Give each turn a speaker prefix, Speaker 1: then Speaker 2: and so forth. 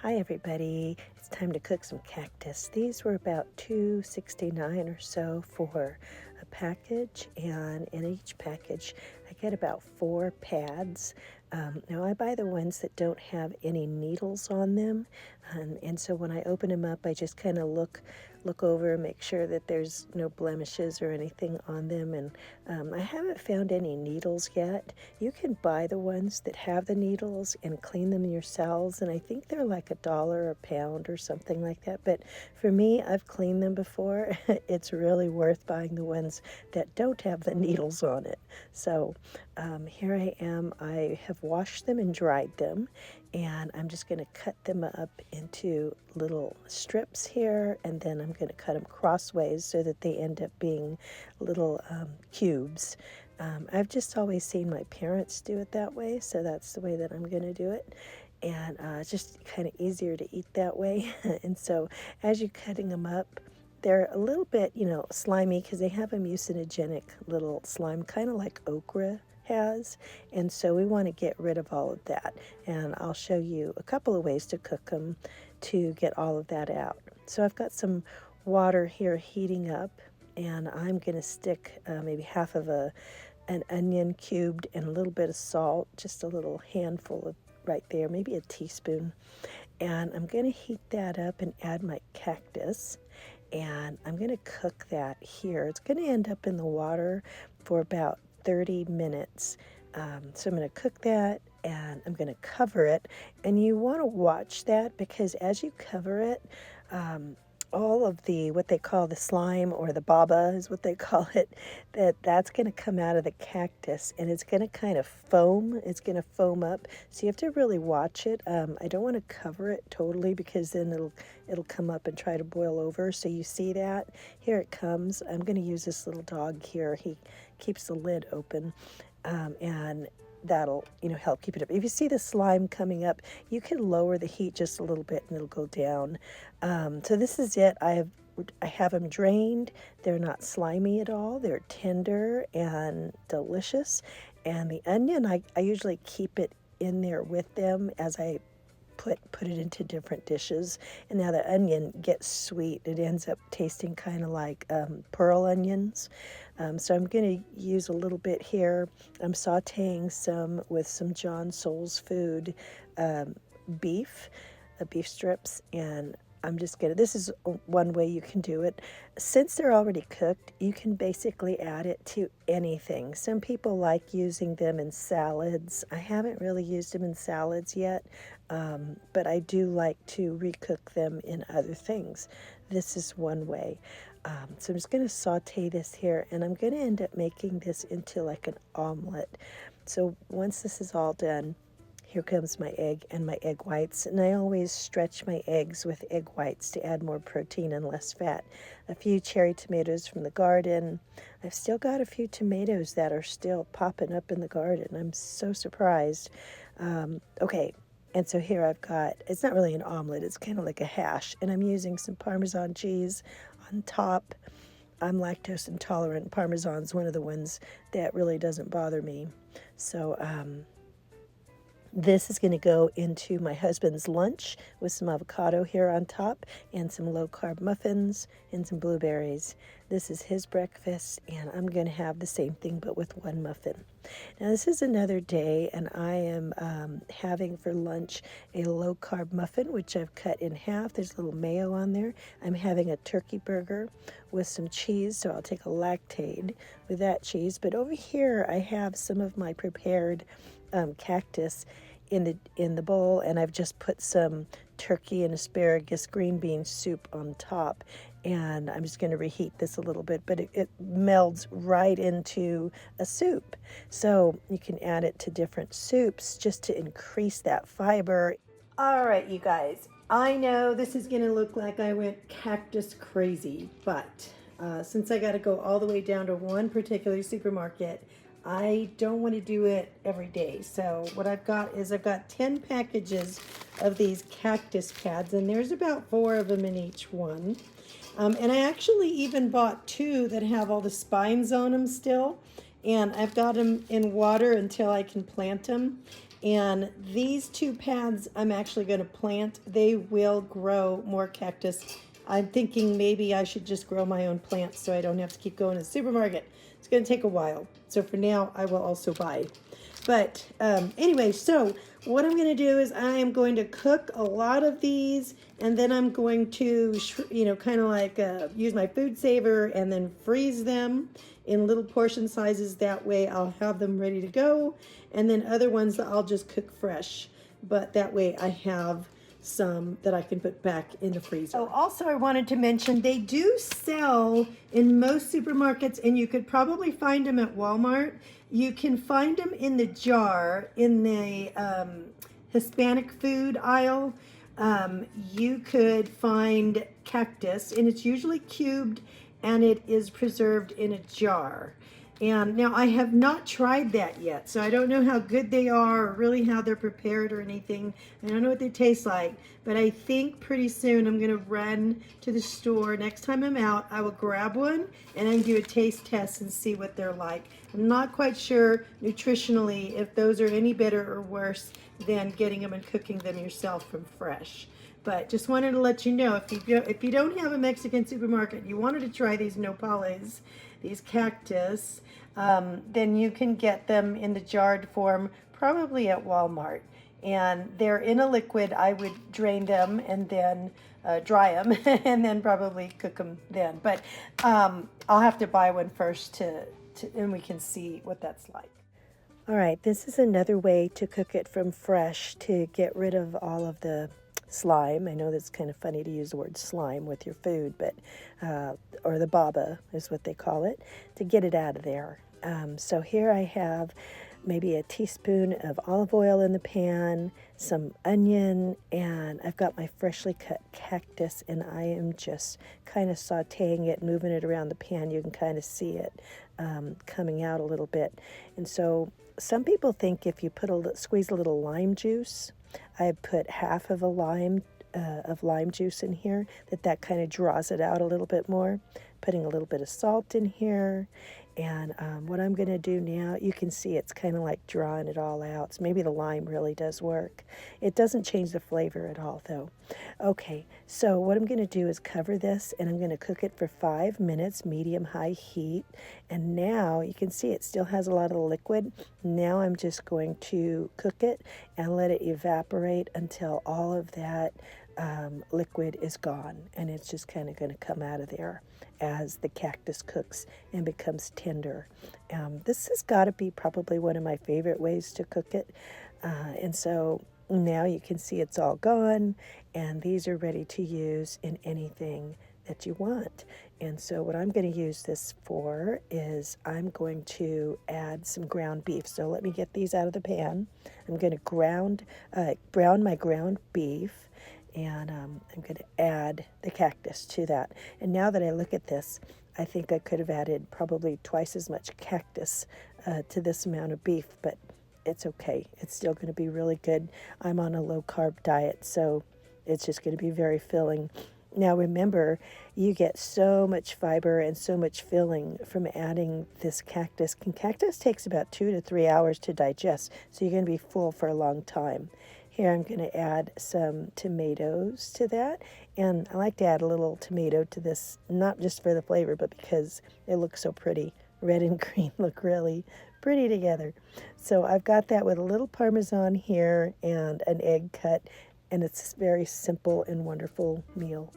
Speaker 1: Hi everybody, it's time to cook some cactus. These were about $2.69 or so for a package, and in each package I get about 4 pads. Now I buy the ones that don't have any needles on them, and so when I open them up I just kind of look over and make sure that there's no blemishes or anything on them, and I haven't found any needles yet. You can buy the ones that have the needles and clean them yourselves, and I think they're like $1 a pound or something like that. But for me, I've cleaned them before. It's really worth buying the ones that don't have the needles on it. So here I am. I have washed them and dried them, and I'm just going to cut them up into little strips here, and then I'm going to cut them crossways so that they end up being little cubes. I've just always seen my parents do it that way, so that's the way that I'm going to do it. And it's just kind of easier to eat that way. And so as you're cutting them up, they're a little bit, slimy because they have a mucinogenic little slime, kind of like okra has. And so we want to get rid of all of that. And I'll show you a couple of ways to cook them to get all of that out. So I've got some water here heating up, and I'm going to stick maybe half of an onion cubed and a little bit of salt, just a little handful of right there, maybe a teaspoon. And I'm going to heat that up and add my cactus, and I'm going to cook that here. It's going to end up in the water for about 30 minutes. So I'm going to cook that, and I'm going to cover it. And you want to watch that, because as you cover it, all of the, what they call the slime, or the baba is what they call it, that's going to come out of the cactus, and it's going to kind of foam. It's going to foam up. So you have to really watch it. I don't want to cover it totally, because then it'll come up and try to boil over. So you see that? Here it comes. I'm going to use this little dog here. He keeps the lid open, and that'll help keep it up. If you see the slime coming up, you can lower the heat just a little bit and it'll go down. So this is it. I have them drained. They're not slimy at all. They're tender and delicious. And the onion, I usually keep it in there with them as I put it into different dishes. And now the onion gets sweet. It ends up tasting kind of like pearl onions. So I'm going to use a little bit here. I'm sauteing some with some John Soul's Food beef strips, and I'm just going to, this is one way you can do it. Since they're already cooked, you can basically add it to anything. Some people like using them in salads. I haven't really used them in salads yet, but I do like to recook them in other things. This is one way. So I'm just going to saute this here, and I'm going to end up making this into like an omelet. So once this is all done, here comes my egg and my egg whites, and I always stretch my eggs with egg whites to add more protein and less fat. A few cherry tomatoes from the garden. I've still got a few tomatoes that are still popping up in the garden. I'm so surprised. Okay, and so here I've got, it's not really an omelet, it's kind of like a hash, and I'm using some Parmesan cheese on top. I'm lactose intolerant. Parmesan's one of the ones that really doesn't bother me. So this is going to go into my husband's lunch with some avocado here on top and some low-carb muffins and some blueberries. This is his breakfast, and I'm going to have the same thing but with one muffin. Now this is another day, and I am having for lunch a low-carb muffin, which I've cut in half. There's a little mayo on there. I'm having a turkey burger with some cheese, so I'll take a lactate with that cheese. But over here I have some of my prepared cactus in the bowl, and I've just put some turkey and asparagus green bean soup on top, and I'm just going to reheat this a little bit, but it melds right into a soup. So you can add it to different soups just to increase that fiber. All right, you guys, I know this is going to look like I went cactus crazy, but since I got to go all the way down to one particular supermarket, I don't want to do it every day. So what I've got is I've got 10 packages of these cactus pads, and there's about 4 of them in each one. And I actually even bought 2 that have all the spines on them still, and I've got them in water until I can plant them. And these 2 pads I'm actually going to plant. They will grow more cactus. I'm thinking maybe I should just grow my own plants so I don't have to keep going to the supermarket. It's going to take a while. So for now, I will also buy. But anyway, so what I'm going to do is I am going to cook a lot of these, and then I'm going to, kind of like use my food saver and then freeze them in little portion sizes. That way I'll have them ready to go. And then other ones that I'll just cook fresh. But that way I have some that I can put back in the freezer. Oh, also I wanted to mention they do sell in most supermarkets, and you could probably find them at Walmart. You can find them in the jar in the Hispanic food aisle. You could find cactus, and it's usually cubed, and it is preserved in a jar. And now I have not tried that yet, so I don't know how good they are or really how they're prepared or anything. I don't know what they taste like, but I think pretty soon I'm going to run to the store. Next time I'm out, I will grab one and I can do a taste test and see what they're like. I'm not quite sure nutritionally if those are any better or worse than getting them and cooking them yourself from fresh. But just wanted to let you know, if you don't have a Mexican supermarket, you wanted to try these nopales, these cactus, then you can get them in the jarred form, probably at Walmart. And they're in a liquid. I would drain them and then dry them and then probably cook them then. But I'll have to buy one first and we can see what that's like. All right, this is another way to cook it from fresh to get rid of all of the slime. I know that's kind of funny to use the word slime with your food, but or the baba is what they call it, to get it out of there. So here I have maybe a teaspoon of olive oil in the pan, some onion, and I've got my freshly cut cactus, and I am just kind of sauteing it, moving it around the pan. You can kind of see it coming out a little bit. And so some people think if you squeeze a little lime juice, I put half of a lime juice in here, that kind of draws it out a little bit more. Putting a little bit of salt in here. And what I'm going to do now, you can see it's kind of like drawing it all out. So maybe the lime really does work. It doesn't change the flavor at all, though. Okay, so what I'm going to do is cover this, and I'm going to cook it for 5 minutes, medium-high heat. And now you can see it still has a lot of liquid. Now I'm just going to cook it and let it evaporate until all of that liquid is gone, and it's just kind of going to come out of there as the cactus cooks and becomes tender. This has got to be probably one of my favorite ways to cook it, and so now you can see it's all gone, and these are ready to use in anything that you want. And so what I'm going to use this for is I'm going to add some ground beef. So let me get these out of the pan. I'm going to brown my ground beef, and I'm going to add the cactus to that. And now that I look at this, I think I could have added probably twice as much cactus to this amount of beef, but it's okay. It's still going to be really good. I'm on a low-carb diet, so it's just going to be very filling. Now remember, you get so much fiber and so much filling from adding this cactus. And cactus takes about 2 to 3 hours to digest, so you're going to be full for a long time. Here I'm going to add some tomatoes to that, and I like to add a little tomato to this, not just for the flavor, but because it looks so pretty. Red and green look really pretty together. So I've got that with a little Parmesan here and an egg cut, and it's a very simple and wonderful meal.